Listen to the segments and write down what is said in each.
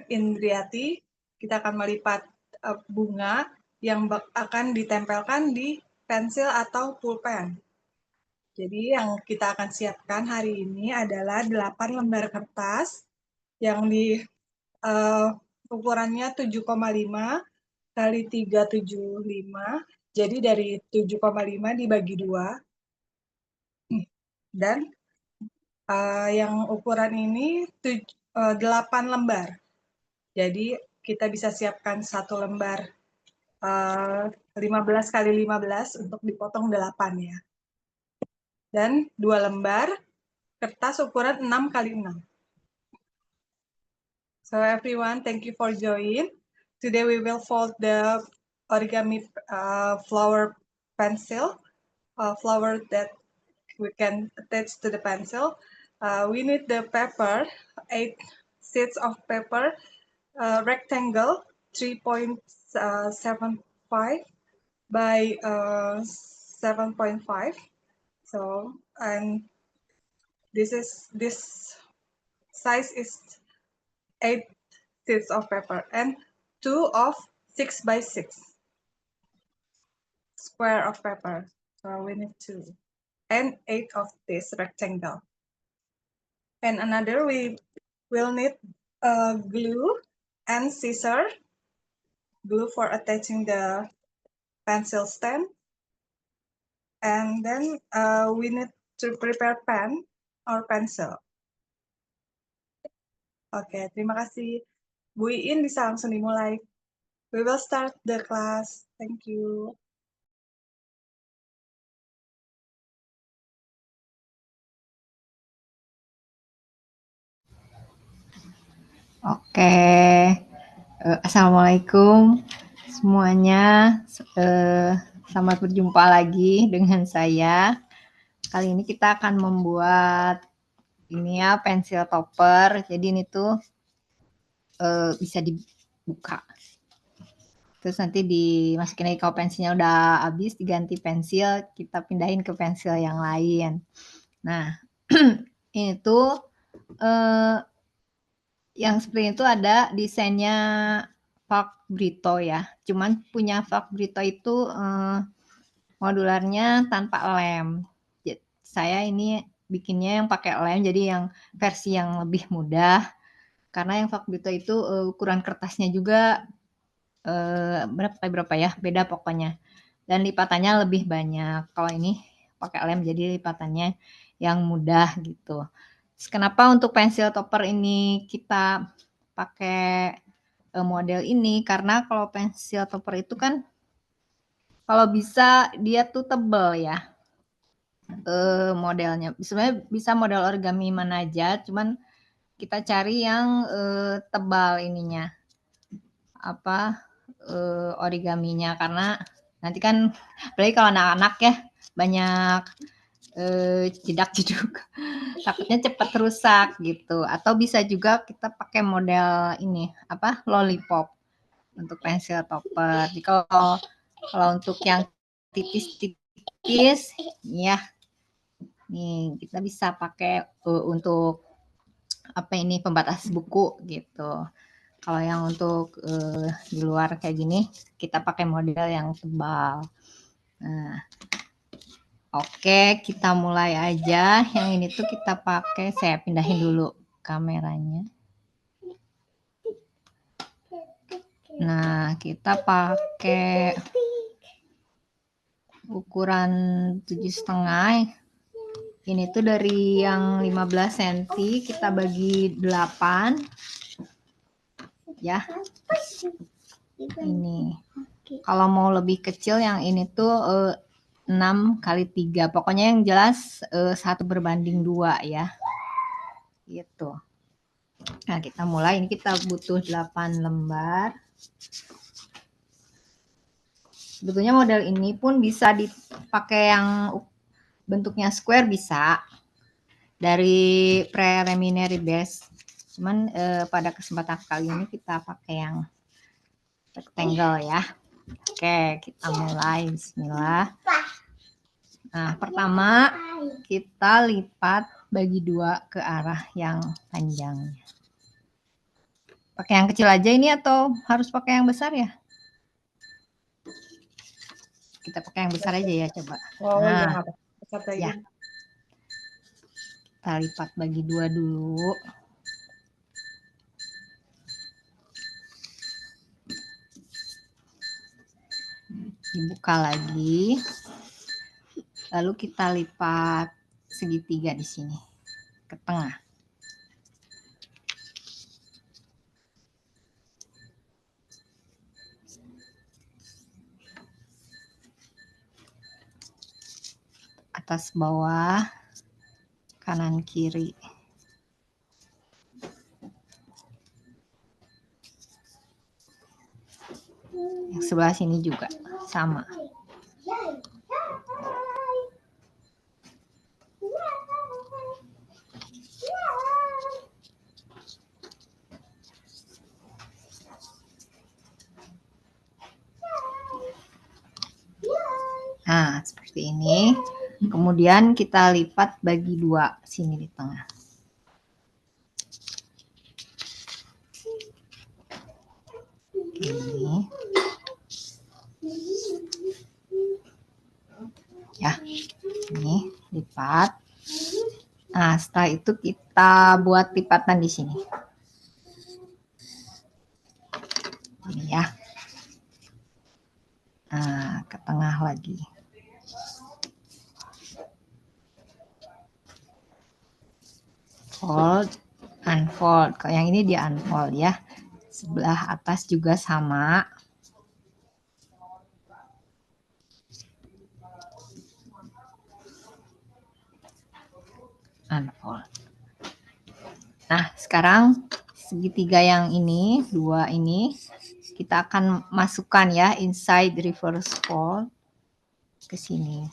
Indriati. Kita akan melipat bunga yang akan ditempelkan di pensil atau pulpen. Jadi yang kita akan siapkan hari ini adalah 8 lembar kertas yang di ukurannya 7,5 kali 375. Jadi dari 7,5 dibagi 2. Dan yang ukuran ini 8 lembar. Jadi kita bisa siapkan 1 lembar 15 kali 15 untuk dipotong 8 ya. Dan 2 lembar kertas ukuran 6 kali 6. So everyone, thank you for joining. Today we will fold the origami flower pencil, flower that we can attach to the pencil. We need the paper, 8 sheets of paper, rectangle 3.75 by 7.5. So, and this size is 8 sheets of paper and 2 of 6 by 6 square of paper. So we need 2 and 8 of this rectangle. And another, we will need glue and scissors, glue for attaching the pencil stand. And then we need to prepare pen or pencil. Oke, terima kasih. Bu Iin bisa langsung dimulai. We will start the class. Thank you. Oke, Assalamualaikum semuanya. Selamat berjumpa lagi dengan saya. Kali ini kita akan membuat ini ya, pensil topper. Jadi ini tuh bisa dibuka. Terus nanti dimasukin lagi, kalau pensilnya udah habis diganti pensil, kita pindahin ke pensil yang lain. Nah, ini tuh yang seperti itu ada desainnya Pak Brito ya. Cuman punya Pak Brito itu modularnya tanpa lem. Saya ini bikinnya yang pakai lem, jadi yang versi yang lebih mudah. Karena yang Pak Brito itu ukuran kertasnya juga berapa ya, beda pokoknya. Dan lipatannya lebih banyak. Kalau ini pakai lem, jadi lipatannya yang mudah gitu. Kenapa untuk pensil topper ini kita pakai model ini? Karena kalau pensil topper itu kan kalau bisa dia tuh tebel ya modelnya. Sebenarnya bisa model origami mana aja, cuman kita cari yang tebal ininya, origaminya, karena nanti kan apalagi kalau anak-anak ya banyak jedak-jeduk, takutnya cepat rusak gitu. Atau bisa juga kita pakai model ini lollipop untuk pensil topper. Jadi kalau untuk yang tipis-tipis ya, nih kita bisa pakai untuk pembatas buku gitu. Kalau yang untuk di luar kayak gini, kita pakai model yang tebal. Nah, oke, kita mulai aja. Yang ini tuh kita pakai, saya pindahin dulu kameranya. Nah, kita pakai ukuran 7,5. Ini tuh dari yang 15 cm, kita bagi 8. Ya. Ini. Kalau mau lebih kecil yang ini tuh 6 kali 3. Pokoknya yang jelas 1 berbanding 2 ya. Gitu. Nah, kita mulai. Ini kita butuh 8 lembar. Sebetulnya model ini pun bisa dipakai yang bentuknya square, bisa. Dari preliminary base. Cuman pada kesempatan kali ini kita pakai yang rectangle ya. Oke, kita mulai. Bismillah. Nah, pertama kita lipat bagi 2 ke arah yang panjangnya. Pakai yang kecil aja ini atau harus pakai yang besar ya? Kita pakai yang besar aja ya, coba. Oh iya, Nah, nggak apa-apa. Besar kayak ya. gini. Kita lipat bagi 2 dulu. Dibuka lagi. Lalu kita lipat segitiga di sini ke tengah. Atas bawah, kanan kiri. Yang sebelah sini juga sama. Nah, seperti ini. Kemudian kita lipat bagi 2 sini di tengah. Ini. Ya, ini lipat. Nah, setelah itu kita buat lipatan di sini. Ini ya. Nah, ke tengah lagi. Fold, unfold. Kalau yang ini dia unfold ya. Sebelah atas juga sama. Unfold. Nah, sekarang segitiga yang ini, 2 ini, kita akan masukkan ya inside reverse fold ke sini.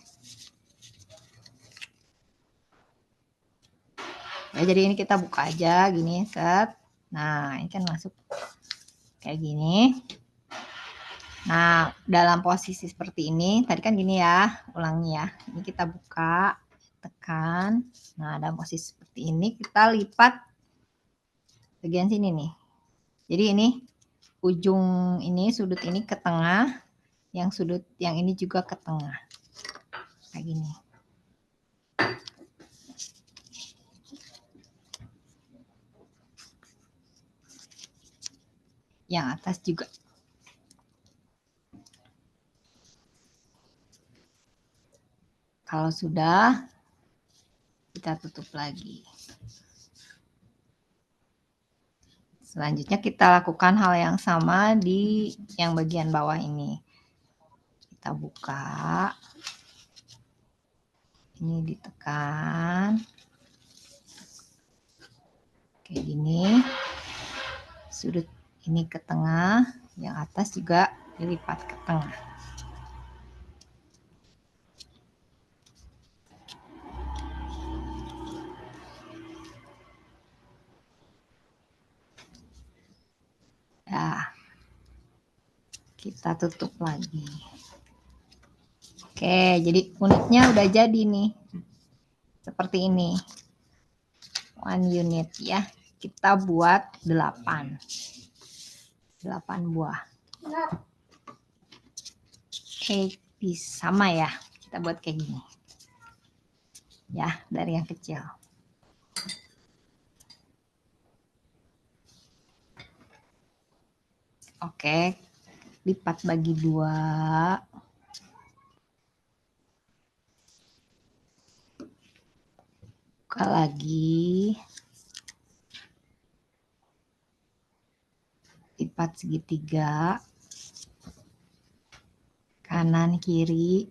Ya, jadi ini kita buka aja gini, set. Nah, ini kan masuk kayak gini. Nah, dalam posisi seperti ini, tadi kan gini ya, ulangi ya. Ini kita buka, tekan. Nah, dalam posisi seperti ini kita lipat bagian sini nih. Jadi ini ujung ini, sudut ini ke tengah, yang sudut yang ini juga ke tengah. Kayak gini. Yang atas juga. Kalau sudah, kita tutup lagi. Selanjutnya kita lakukan hal yang sama di yang bagian bawah ini. Kita buka. Ini ditekan. Kayak gini. Sudut ini ke tengah, yang atas juga dilipat ke tengah. Nah, kita tutup lagi. Oke, jadi unitnya udah jadi nih. Seperti ini. 1 unit ya. Kita buat 8. 8 buah. Oke, sama ya. Kita buat kayak gini. Ya, dari yang kecil. Oke, lipat bagi 2. Buka lagi. Lipat segitiga. Kanan kiri.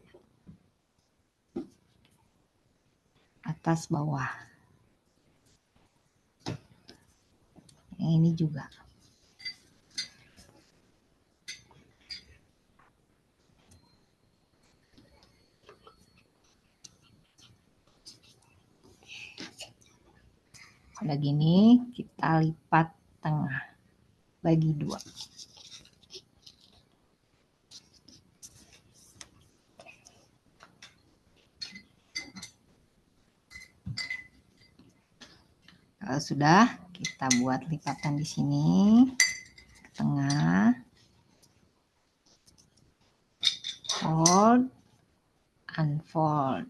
Atas bawah. Yang ini juga. Udah gini, kita lipat tengah. Bagi 2. Kalau sudah, kita buat lipatan di sini. fold.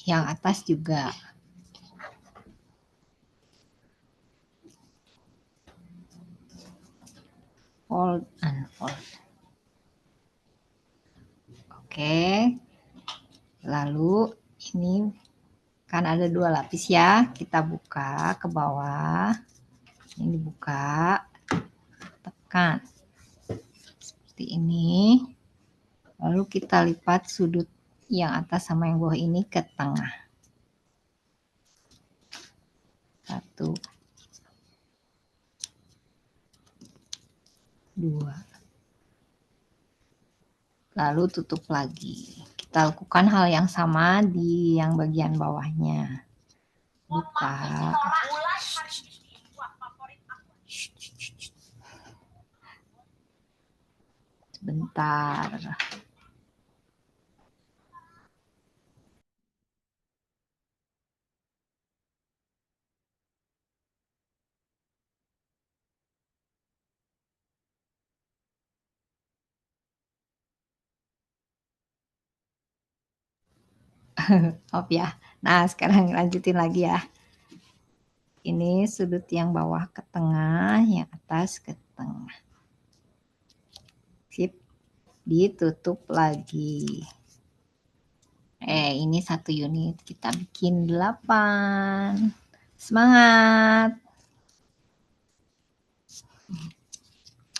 Yang atas juga. Fold, unfold. Oke. Lalu ini kan ada 2 lapis ya. Kita buka ke bawah. Ini dibuka. Tekan. Seperti ini. Lalu kita lipat sudut yang atas sama yang bawah ini ke tengah. 1, 2. Lalu tutup lagi. Kita lakukan hal yang sama di yang bagian bawahnya. Buka. Sebentar. Maaf ya. Nah, sekarang lanjutin lagi ya. Ini sudut yang bawah ke tengah, yang atas ke tengah. Sip. Ditutup lagi. Ini 1 unit. Kita bikin 8. Semangat.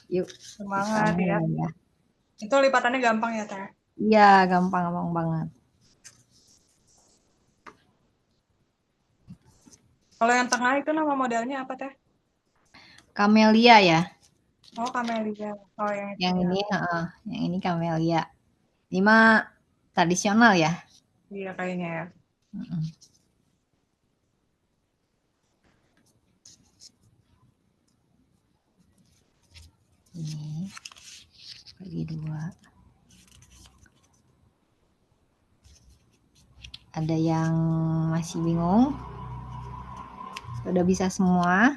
Yuk. Semangat ya. Ya. Itu lipatannya gampang ya, Teh? Iya, gampang banget. Kalau yang tengah itu nama modelnya apa, Teh? Camellia ya. Oh, Camellia. Oh, yang itu Yang ya. ini, yang ini Camellia. Ini mah tradisional ya. Iya, kayaknya ya. Ini bagi 2. Ada yang masih bingung? Udah bisa semua?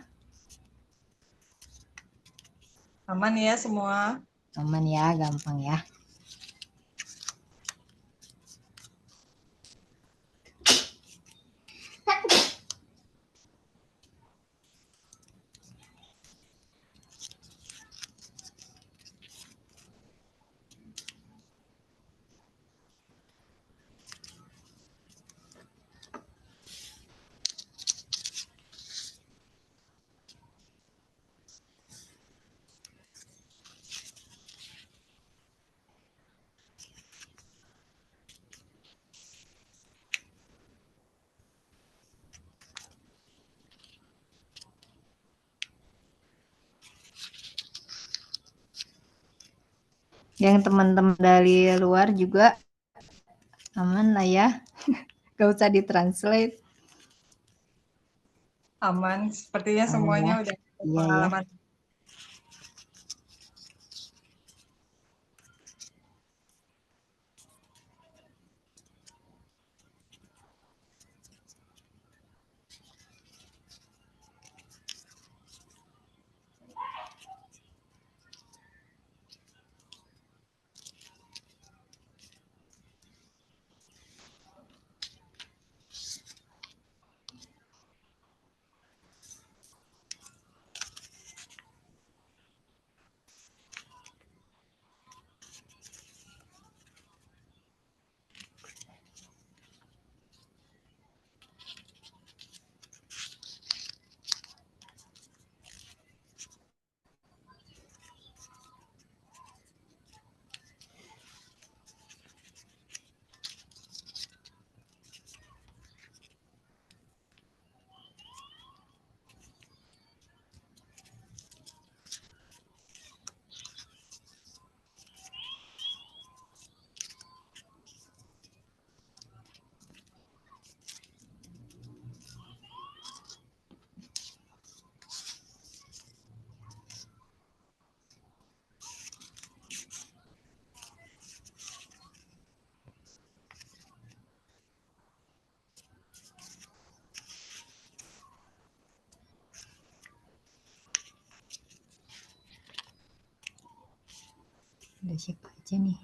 Aman ya semua? Aman ya, gampang ya. Yang teman-teman dari luar juga aman lah ya. Gak usah ditranslate. Aman. Sepertinya Aman semuanya ya. udah Iya ya. pengalaman. Udah siapa aja nih?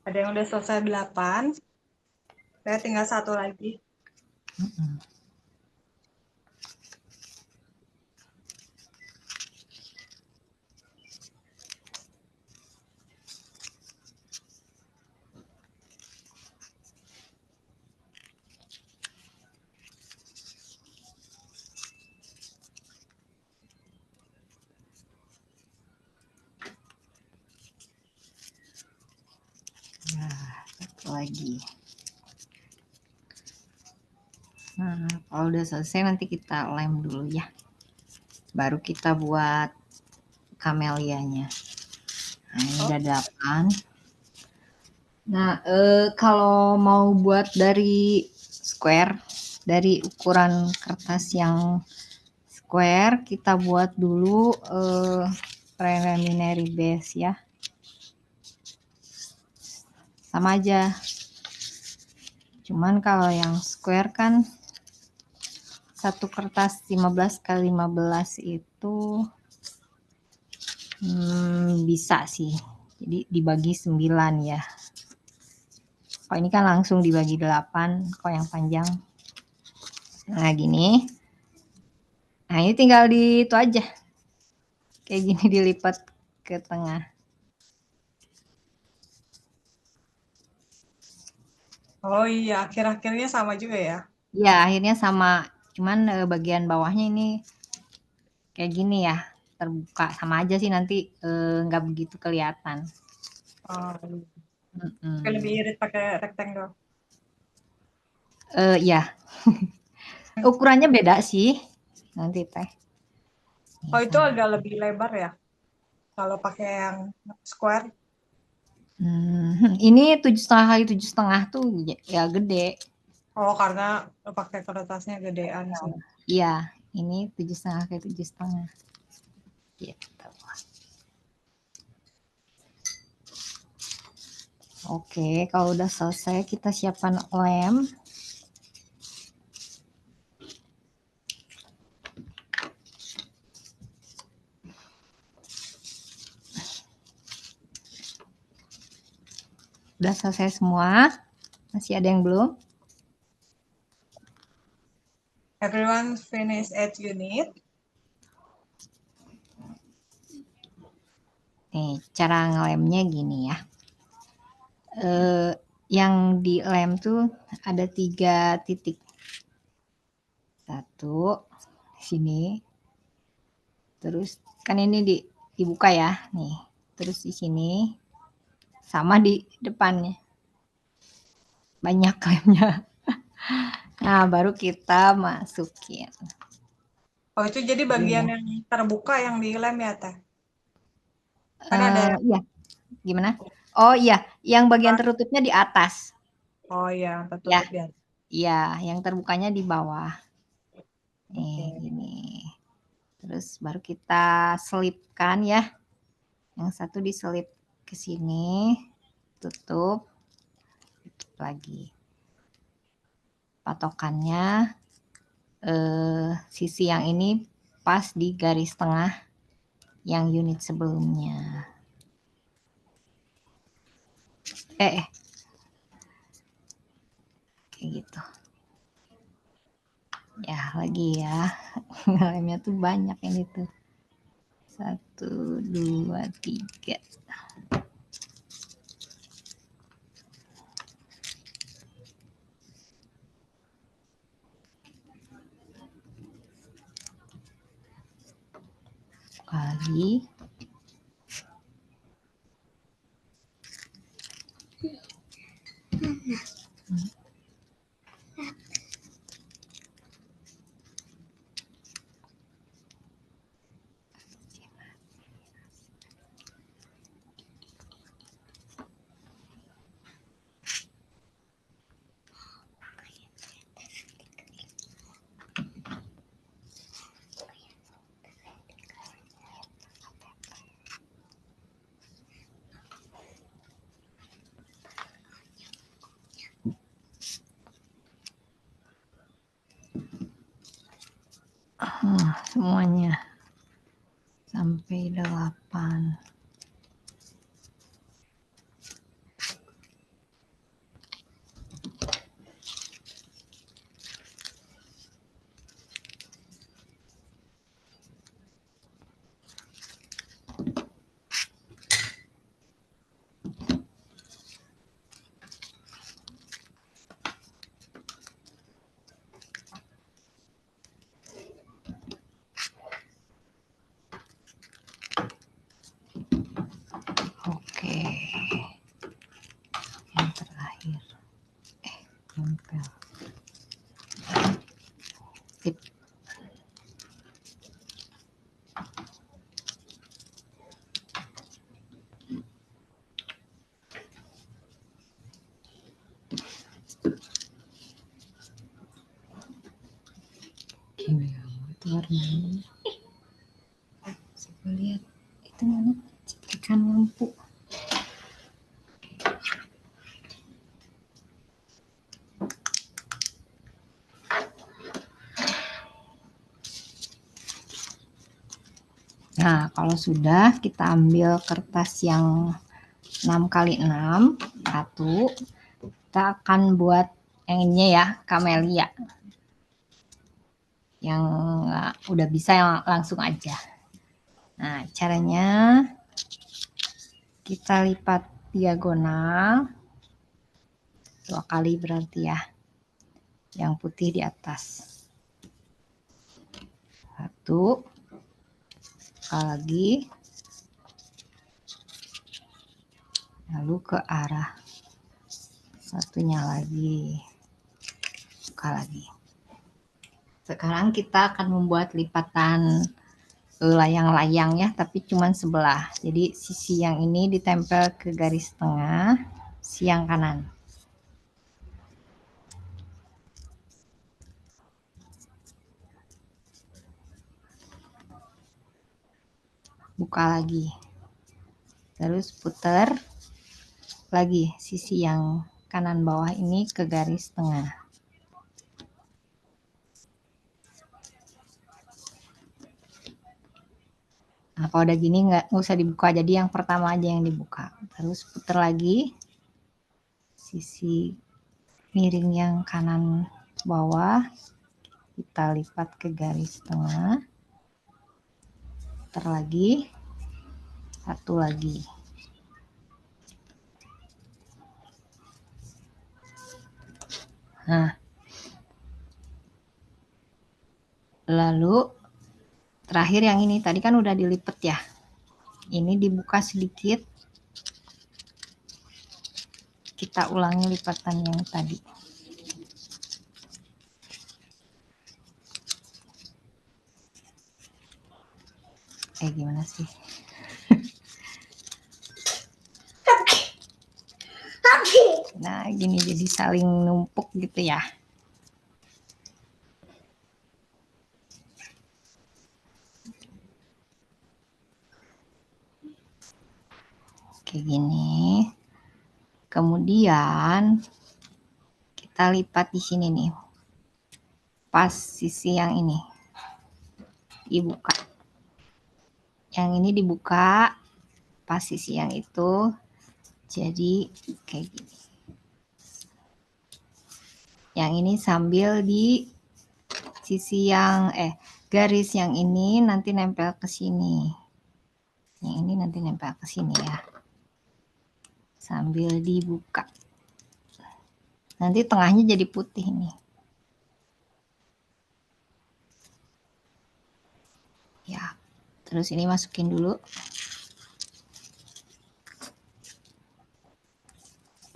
Ada yang udah selesai 8. Saya tinggal 1 lagi. Satu lagi. Nah, kalau udah selesai nanti kita lem dulu ya. Baru kita buat kamelianya. Nah, ini udah 8. Nah, kalau mau buat dari square, dari ukuran kertas yang square, kita buat dulu preliminary base ya. Sama aja. Cuman kalau yang square kan satu kertas 15 kali 15 itu bisa sih. Jadi dibagi 9 ya. Kalau ini kan langsung dibagi 8, kalau yang panjang. Nah, gini. Nah, ini tinggal di itu aja. Kayak gini dilipat ke tengah. Oh iya, akhir-akhirnya sama juga ya? Ya, akhirnya sama. Cuman bagian bawahnya ini kayak gini ya. Terbuka. Sama aja sih nanti nggak begitu kelihatan. Oh, iya. Lebih irit pakai rectangle. Ya. Ukurannya beda sih. Nanti teh. Oh, itu agak lebih lebar ya? Kalau pakai yang square. Ini 7,5 kali 7,5 tuh ya gede. Oh, karena pakai kertasnya gedean sih. Iya, ini 7,5 kali 7,5. Gitu. Oke, kalau udah selesai kita siapkan lem. Udah selesai semua. Masih ada yang belum? Everyone finish 8 unit. Nih, cara ngelemnya gini ya. Yang di lem tuh ada 3 titik. 1 sini. Terus kan ini dibuka ya, nih. Terus di sini sama di depannya. Banyak lemnya. Nah, baru kita masukin. Oh, itu jadi bagian yang terbuka yang di lem ya, Teh? Kan ada. Iya. Gimana? Oh iya, yang bagian tertutupnya di atas. Oh iya, Ya, tertutup ya. iya, yang terbukanya di bawah. Nih, Oke. gini. Terus baru kita selipkan ya. Yang satu diselip ke sini, tutup lagi. Patokannya sisi yang ini pas di garis tengah yang unit sebelumnya. Kayak gitu. Ya, lagi ya. Lemnya tuh banyak ini tuh. 1, 2, 3. Kali. Semuanya sampai 8. Oke. Yang terakhir. Tempel. Tip. Gini ya, itu warnanya. Coba lihat. Itu mana cetrikan lampu. Nah, kalau sudah kita ambil kertas yang 6x6, satu, kita akan buat yang ini ya, kamelia. Yang udah bisa yang langsung aja. Nah, caranya kita lipat diagonal 2 kali berarti ya. Yang putih di atas. 1, lagi, lalu ke arah satunya lagi, buka lagi. Sekarang kita akan membuat lipatan layang-layang ya, tapi cuma sebelah. Jadi sisi yang ini ditempel ke garis tengah, sisi yang kanan. Buka lagi. Terus putar lagi sisi yang kanan bawah ini ke garis tengah. Nah, kalau udah gini nggak usah dibuka, jadi yang pertama aja yang dibuka. Terus putar lagi sisi miring yang kanan bawah, kita lipat ke garis tengah. Putar lagi, satu lagi. Nah, lalu terakhir yang ini tadi kan udah dilipat ya. Ini dibuka sedikit. Kita ulangi lipatan yang tadi. Gimana sih? Nah, gini jadi saling numpuk gitu ya. kayak gini. Kemudian kita lipat di sini nih, pas sisi yang ini dibuka, yang ini dibuka pas sisi yang itu, jadi kayak gini. Yang ini sambil di sisi yang garis yang ini nanti nempel ke sini. Yang ini nanti nempel ke sini ya. Sambil dibuka. Nanti tengahnya jadi putih nih. Ya. Terus ini masukin dulu.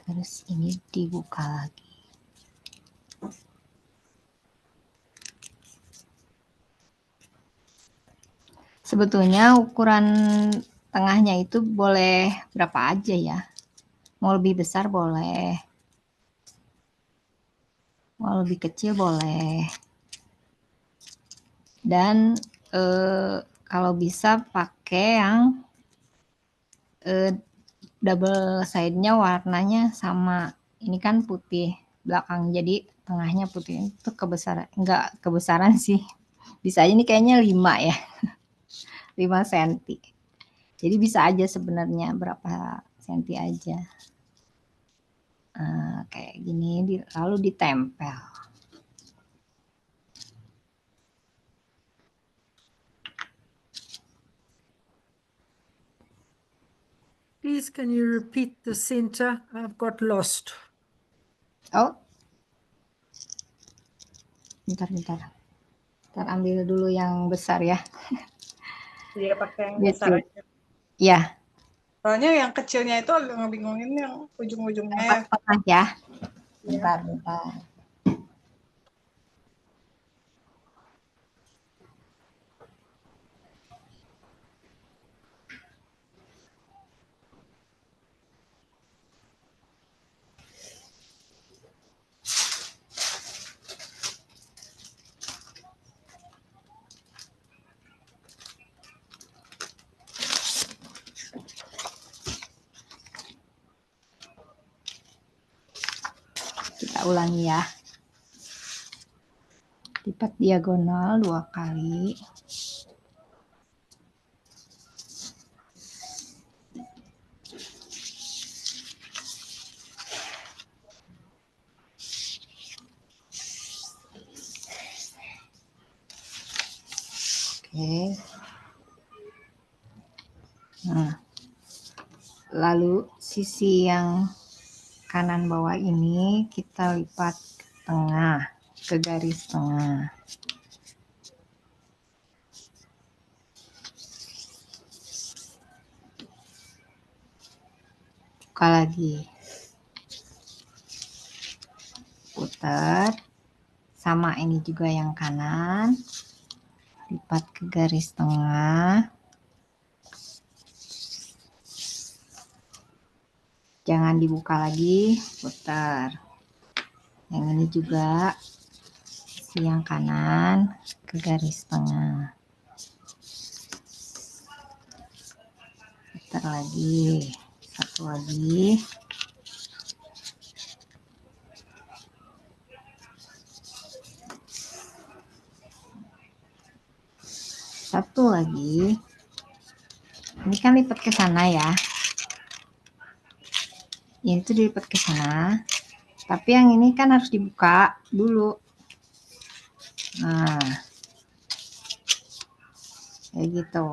Terus ini dibuka lagi. Sebetulnya ukuran tengahnya itu boleh berapa aja ya. Mau lebih besar boleh. Mau lebih kecil boleh. Dan kalau bisa pakai yang double side-nya warnanya sama. Ini kan putih belakang, jadi tengahnya putih. Itu kebesaran, enggak kebesaran sih. Bisa aja ini kayaknya 5 ya. 5 cm. Jadi bisa aja sebenarnya berapa senti aja. Kayak gini, lalu ditempel. Please, can you repeat the center? I've got lost. Oh, bentar. Ntar ambil dulu yang besar ya. Iya, pakai yang Gitu. besar aja. Ya. Soalnya yang kecilnya itu agak ngebingungin yang ujung-ujungnya. Yang tengah ya. Iya. Bentar. Kita ulangi ya. Lipat diagonal 2 kali. Oke. Nah, lalu sisi yang kanan bawah ini kita lipat ke tengah, ke garis tengah. Buka lagi. Putar. Sama ini juga yang kanan. Lipat ke garis tengah. Jangan dibuka lagi, putar. Yang ini juga sisi yang kanan ke garis tengah. Putar lagi, satu lagi. Satu lagi. Ini kan lipat ke sana ya. Ini tuh dilipat ke sana. Tapi yang ini kan harus dibuka dulu. Nah. Kayak gitu.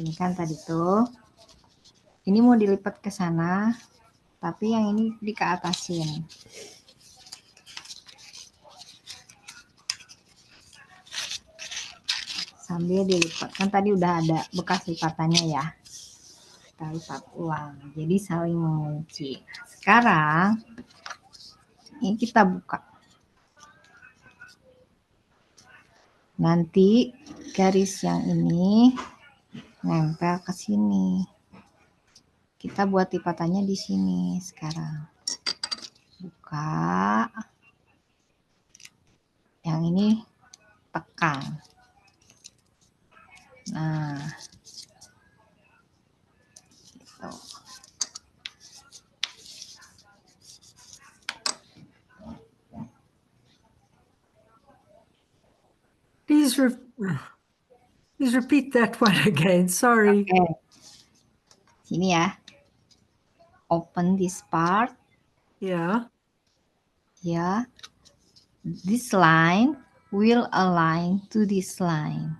Ini kan tadi tuh. Ini mau dilipat ke sana, tapi yang ini dikeatasin. Sambil dilipat. Kan tadi udah ada bekas lipatannya ya. Kita lipat ulang. Jadi saling mengunci. Sekarang ini kita buka. Nanti garis yang ini nempel ke sini. Kita buat lipatannya di sini sekarang. Buka. Yang ini tekan. Nah, Please repeat that one again. Sorry. Oke. Sini ya. Open this part. Yeah. Ya. This line will align to this line.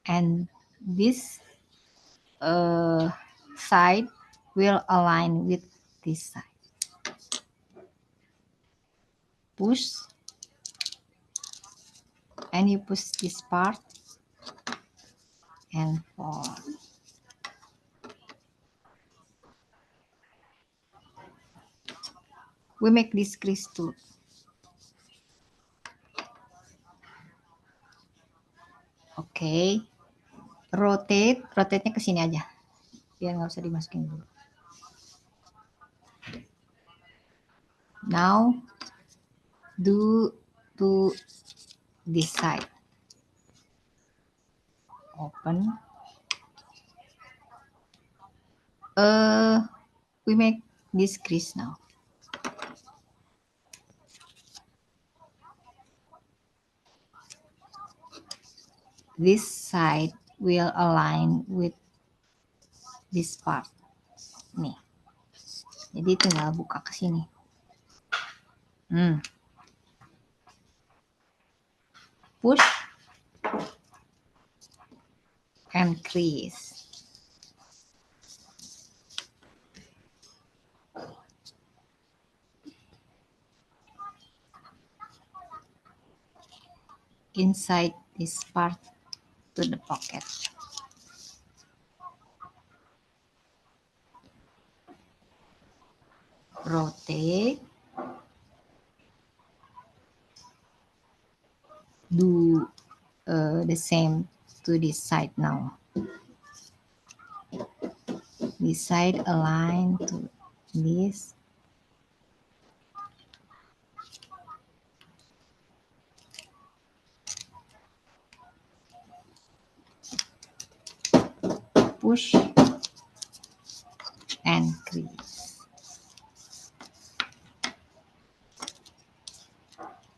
And this side will align with this side. Push. And you push this part. And forward. We make this crease too. Oke. Rotate-nya ke sini aja. Biar nggak usah dimasukin dulu. Now, do to this side. Open. We make this crease now. This side will align with this part. Nih. Jadi tinggal buka ke sini. Push and crease. Inside this part to the pocket. Rotate. Do the same to this side now. This side align to this. Push and crease.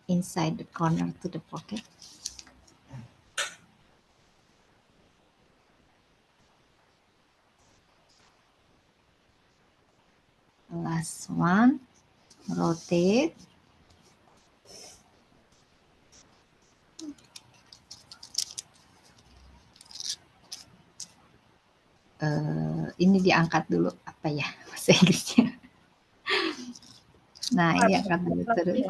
Inside the corner to the pocket. Last one. Rotate. Ini diangkat dulu apa ya bahasa Inggrisnya. Nah, ini angkat dulu terus.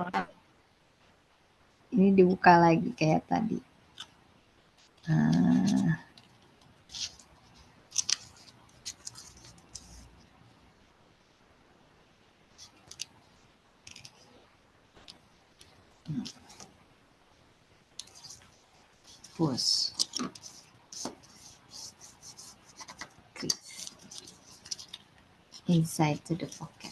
Ini dibuka lagi kayak tadi. Push. Crease. Inside to the pocket.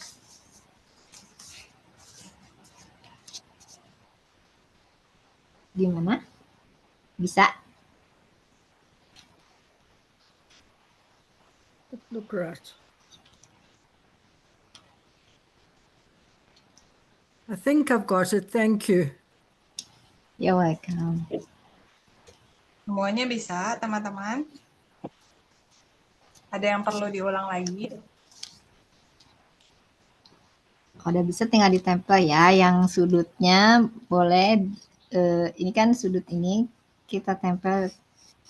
Gimana? Bisa? Look right. I think I've got it. Thank you. You're welcome. Semuanya bisa, teman-teman? Ada yang perlu diulang lagi? Kalau udah bisa tinggal ditempel ya. Yang sudutnya boleh, ini kan sudut ini kita tempel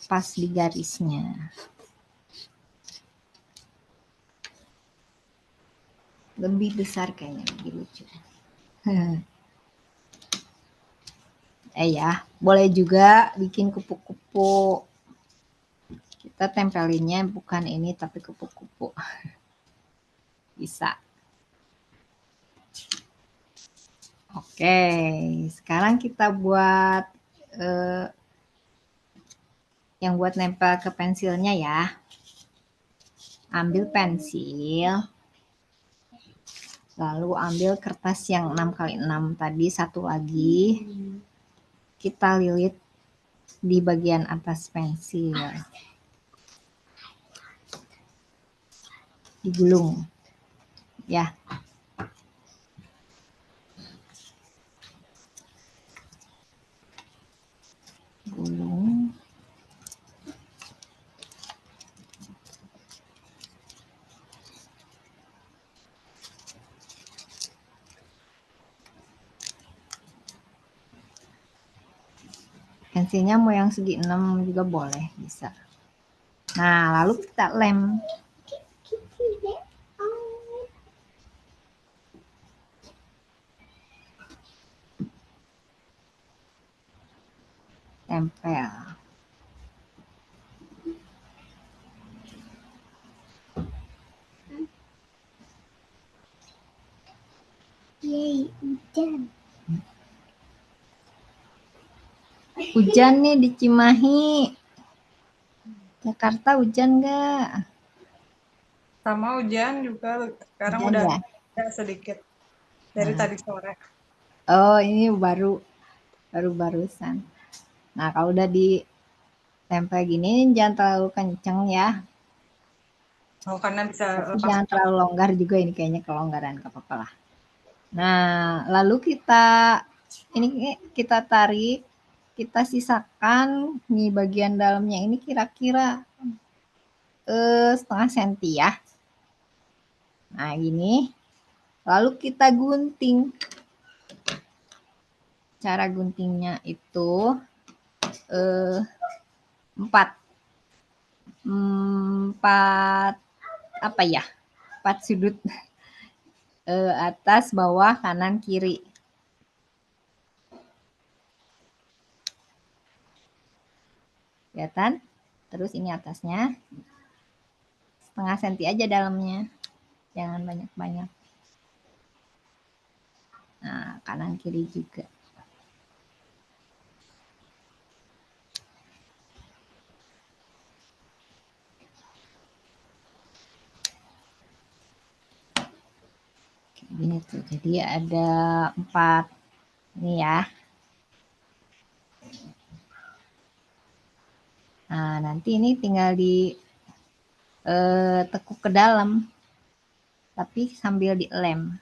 pas di garisnya. Lebih besar kayaknya, lebih lucu. Ya, boleh juga bikin kupu-kupu. Kita tempelinnya bukan ini tapi kupu-kupu. Bisa. Oke, sekarang kita buat yang buat nempel ke pensilnya ya. Ambil pensil. Lalu ambil kertas yang 6x6 tadi, satu lagi. Kita lilit di bagian atas pensil. Digulung. Ya. Gulung. Pensilnya mau yang segi 6 juga boleh, bisa. Nah, lalu kita lem. Tempel. Yeay, hujan. Hujan nih di Cimahi. Jakarta hujan nggak? Sama hujan juga sekarang Hujan udah ya? ada sedikit dari Nah. tadi sore. Oh, ini barusan. Nah, kalau udah ditempel gini jangan terlalu kenceng ya. Oh, karena bisa Tapi lepas. jangan terlalu longgar juga, ini kayaknya kelonggaran, gak apa-apa lah. Nah, lalu kita tarik, kita sisakan nih bagian dalamnya ini kira-kira setengah senti ya. Nah, gini. Lalu kita gunting. Cara guntingnya itu 4 apa ya? 4 sudut. Atas, bawah, kanan, kiri. Kelihatan? Terus ini atasnya. Setengah senti aja dalamnya. Jangan banyak-banyak. Nah, kanan kiri juga. Kayak gini tuh. Jadi ada 4 ini ya. Nah, nanti ini tinggal tekuk ke dalam. Tapi sambil dilem.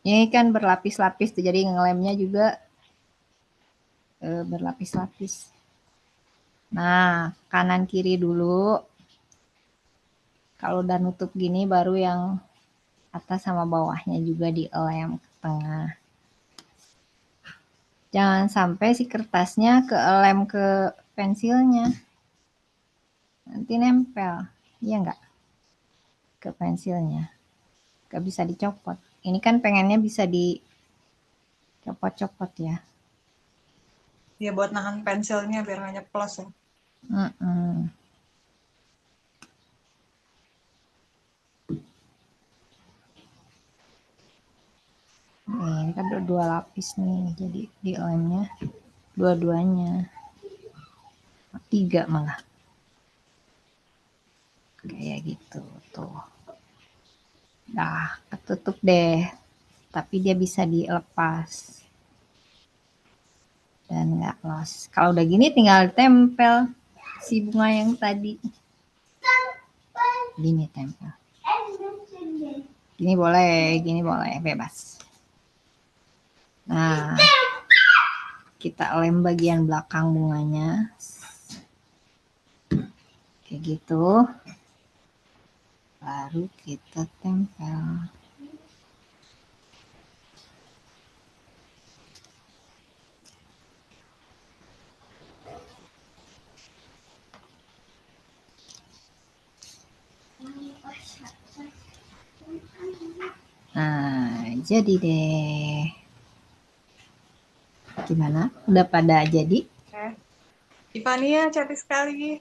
Ini kan berlapis-lapis tuh, jadi ngelemnya juga berlapis-lapis. Nah, kanan kiri dulu. Kalau udah nutup gini baru yang atas sama bawahnya juga dilem ke tengah. Jangan sampai si kertasnya kelem ke pensilnya. Nanti nempel. Iya enggak? Ke pensilnya. Gak bisa dicopot. Ini kan pengennya bisa dicopot-copot ya. Ya buat nahan pensilnya biar nggak nyeplos ya. Ini kan ada 2 lapis nih, jadi dilemnya dua-duanya. 3 malah. Kayak gitu tuh. Nah, ketutup deh. Tapi dia bisa dilepas. Dan nggak los. Kalau udah gini tinggal tempel si bunga yang tadi. Gini tempel. Gini boleh, bebas. Nah, kita lem bagian belakang bunganya. Kayak gitu. Baru kita tempel. Nah, jadi deh. Gimana? Udah pada jadi? Ivania cantik sekali.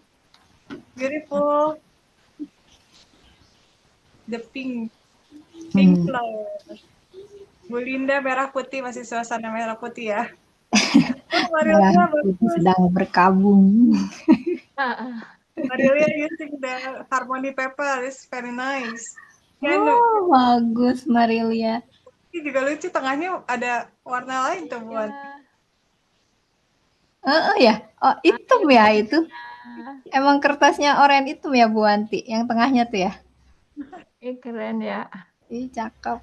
Beautiful. The pink flower. Bu Linda merah putih, masih suasana merah putih ya. Merah putih sedang berkabung. Marilia using the harmony paper is very nice. Oh, bagus Marilia. Ini juga lucu, tengahnya ada warna lain tuh buat. Ya. Oh, hitam ya itu. Emang kertasnya oranye hitam ya Bu Anti, yang tengahnya tuh ya? Keren ya. Ih, cakep.